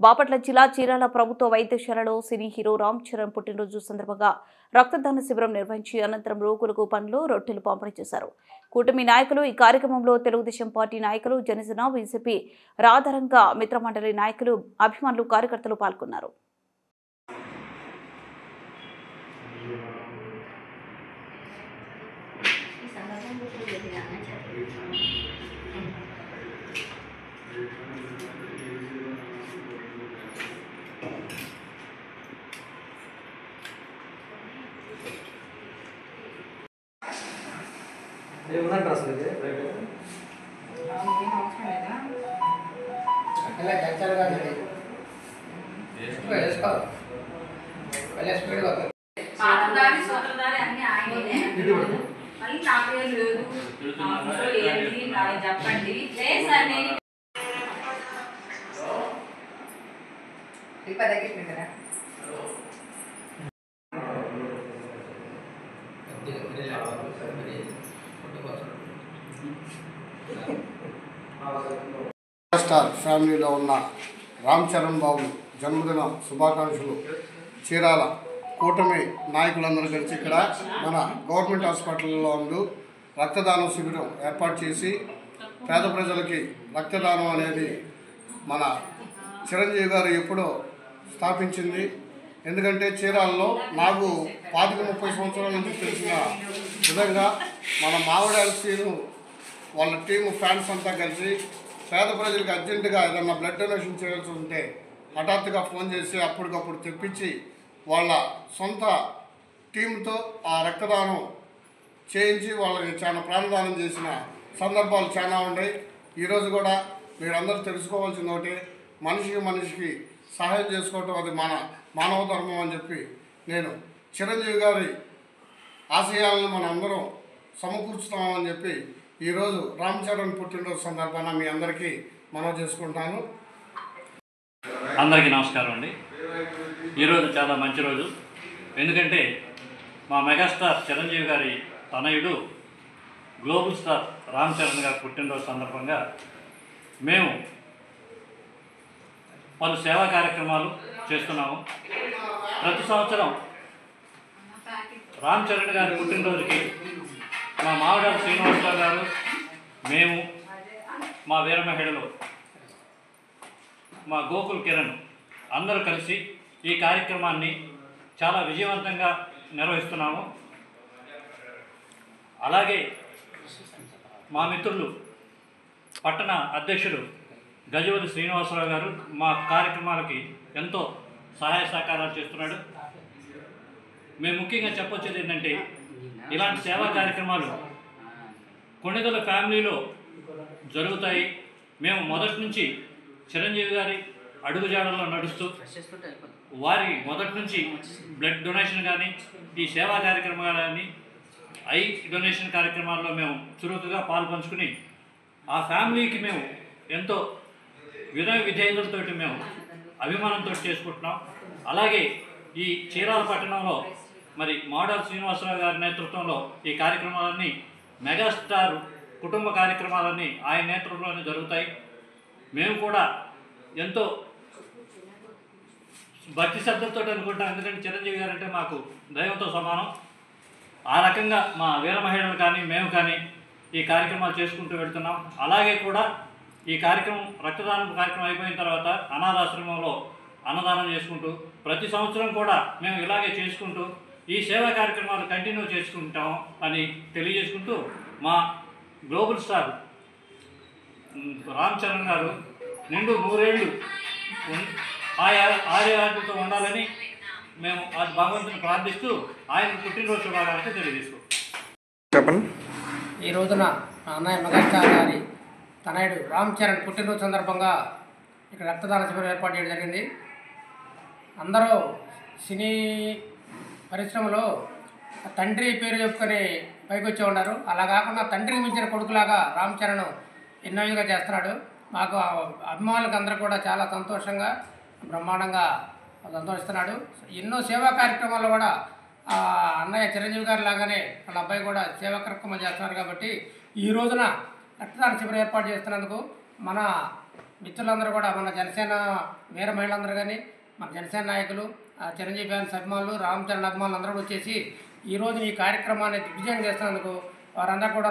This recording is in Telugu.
బాపట్ల జిల్లా చీరాల ప్రభుత్వ వైద్యశాలలో సినీ హీరో రామ్ చరణ్ పుట్టినరోజు సందర్భంగా రక్తదాన శిబిరం నిర్వహించి అనంతరం రోగులకు పండ్లు రొట్టెలు పంపిణీ చేశారు. కూటమి నాయకులు ఈ కార్యక్రమంలో తెలుగుదేశం పార్టీ నాయకులు, జనసేన, బీజేపీ, రాధారంగ మిత్రమండలి నాయకులు, అభిమానులు, కార్యకర్తలు పాల్గొన్నారు. స్టార్ ఫ్యామిలీలో ఉన్న రామ్ చరణ్ బాబు జన్మదిన శుభాకాంక్షలు. చీరాల కూటమి నాయకులందరూ కలిసి ఇక్కడ మన గవర్నమెంట్ హాస్పిటల్లో రక్తదానం శిబిరం ఏర్పాటు చేసి పేద ప్రజలకి రక్తదానం అనేది మన చిరంజీవి గారు ఎప్పుడో స్థాపించింది. ఎందుకంటే చీరాలలో నాకు 25-30 సంవత్సరాల నుంచి తెలిసిన విధంగా మన మావిడాల సీను వాళ్ళ టీము ఫ్యాన్స్ అంతా కలిసి పేద ప్రజలకు అర్జెంటుగా ఏదన్నా బ్లడ్ డొనేషన్ చేయాల్సి ఉంటే హఠాత్తుగా ఫోన్ చేసి అప్పటికప్పుడు తెప్పించి వాళ్ళ సొంత టీంతో ఆ రక్తదానం చేయించి వాళ్ళకి చాలా ప్రాణదానం చేసిన సందర్భాలు చాలా ఉన్నాయి. ఈరోజు కూడా మీరందరూ తెలుసుకోవాల్సిన ఒకటి, మనిషికి సహాయం చేసుకోవటం అది మన మానవ ధర్మం అని చెప్పి నేను చిరంజీవి గారి ఆశయాలను మనం అందరం సమకూర్చుతామని చెప్పి ఈరోజు రామ్ చరణ్ పుట్టినరోజు సందర్భంగా మీ అందరికీ మనవి చేసుకుంటాను. అందరికీ నమస్కారం అండి. ఈరోజు చాలా మంచి రోజు. ఎందుకంటే మా మెగాస్టార్ చిరంజీవి గారి తనయుడు గ్లోబల్ స్టార్ రామ్ చరణ్ గారి పుట్టినరోజు సందర్భంగా మేము పలు సేవా కార్యక్రమాలు చేస్తున్నాము. ప్రతి సంవత్సరం రామ్ చరణ్ గారి పుట్టినరోజుకి మా మావిడాల శ్రీనివాసరావు గారు, మేము, మా వీర మహిళలు, మా గోకుల్ కిరణ్ అందరూ కలిసి ఈ కార్యక్రమాన్ని చాలా విజయవంతంగా నిర్వహిస్తున్నాము. అలాగే మా మిత్రులు పట్టణ అధ్యక్షుడు గజవతి శ్రీనివాసరావు గారు మా కార్యక్రమాలకి ఎంతో సహాయ సహకారాలు చేస్తున్నాడు. మేము ముఖ్యంగా చెప్పొచ్చేది ఏంటంటే, ఇలాంటి సేవా కార్యక్రమాలు కొణిదల ఫ్యామిలీలో జరుగుతాయి. మేము మొదటి నుంచి చిరంజీవి గారి అడుగుజాడల్లో నడుస్తూ వారి మొదటి నుంచి బ్లడ్ డొనేషన్ కానీ, ఈ సేవా కార్యక్రమాలు కానీ, ఐ డొనేషన్ కార్యక్రమాల్లో మేము చురుకుగా పాల్పంచుకుని ఆ ఫ్యామిలీకి మేము ఎంతో వినయ విధేయతలతో మేము అభిమానంతో చేసుకుంటున్నాం. అలాగే ఈ చీరాల పట్టణంలో మరి మావిడాల శ్రీనివాసరావు గారి నేతృత్వంలో ఈ కార్యక్రమాలన్నీ మెగాస్టార్ కుటుంబ కార్యక్రమాలన్నీ ఆయన నేతృత్వంలోనే జరుగుతాయి. మేము కూడా ఎంతో భక్తి శ్రద్ధలతో అనుకుంటాం. ఎందుకంటే చిరంజీవి గారు అంటే మాకు దైవంతో సమానం. ఆ రకంగా మా వీర మహిళలు కానీ మేము కానీ ఈ కార్యక్రమాలు చేసుకుంటూ వెళ్తున్నాం. అలాగే కూడా ఈ కార్యక్రమం రక్తదానం కార్యక్రమం అయిపోయిన తర్వాత అనాథాశ్రమంలో అన్నదానం చేసుకుంటూ ప్రతి సంవత్సరం కూడా మేము ఇలాగే చేసుకుంటూ ఈ సేవా కార్యక్రమాలు కంటిన్యూ చేసుకుంటాం అని తెలియజేసుకుంటూ మా గ్లోబల్ స్టార్ రామ్ చరణ్ గారు నిండు 100 ఏళ్ళు ఆరోగ్యంతో ఉండాలని మేము అది భగవంతుని ప్రార్థిస్తూ ఆయన పుట్టినరోజు శుభాకాంక్షలు తెలియజేస్తాం. చెప్పండి. ఈ రోజున అన్నయ్య మెగాస్టార్ గారి తనయుడు రామ్ చరణ్ పుట్టినరోజు సందర్భంగా ఇక్కడ రక్తదాన శిబిరం ఏర్పాటు చేయడం జరిగింది. అందరూ సినీ పరిశ్రమలో తండ్రి పేరు చెప్పుకొని పైకి వచ్చి ఉన్నారు. అలా కాకుండా తండ్రికి మించిన కొడుకులాగా రామ్ చరణ్ ఎన్నో విధంగా చేస్తున్నాడు. మాకు అభిమానులకు అందరూ కూడా చాలా సంతోషంగా బ్రహ్మాండంగా సంతోషిస్తున్నాడు. ఎన్నో సేవా కార్యక్రమాల్లో కూడా అన్నయ్య చిరంజీవి గారి లాగానే వాళ్ళ అబ్బాయి కూడా సేవా కార్యక్రమాలు చేస్తున్నారు. కాబట్టి ఈ రోజున రక్తదాన శిబిరం ఏర్పాటు చేస్తున్నందుకు మన మిత్రులందరూ కూడా, మన జనసేన వీర మహిళలందరూ కానీ, మన జనసేన నాయకులు, చిరంజీవి ఫ్యాన్స్ అభిమానులు, రామ్ చరణ్ అభిమానులు అందరూ వచ్చేసి ఈరోజు ఈ కార్యక్రమాన్ని దిగ్విజయం చేస్తున్నందుకు వారందరూ కూడా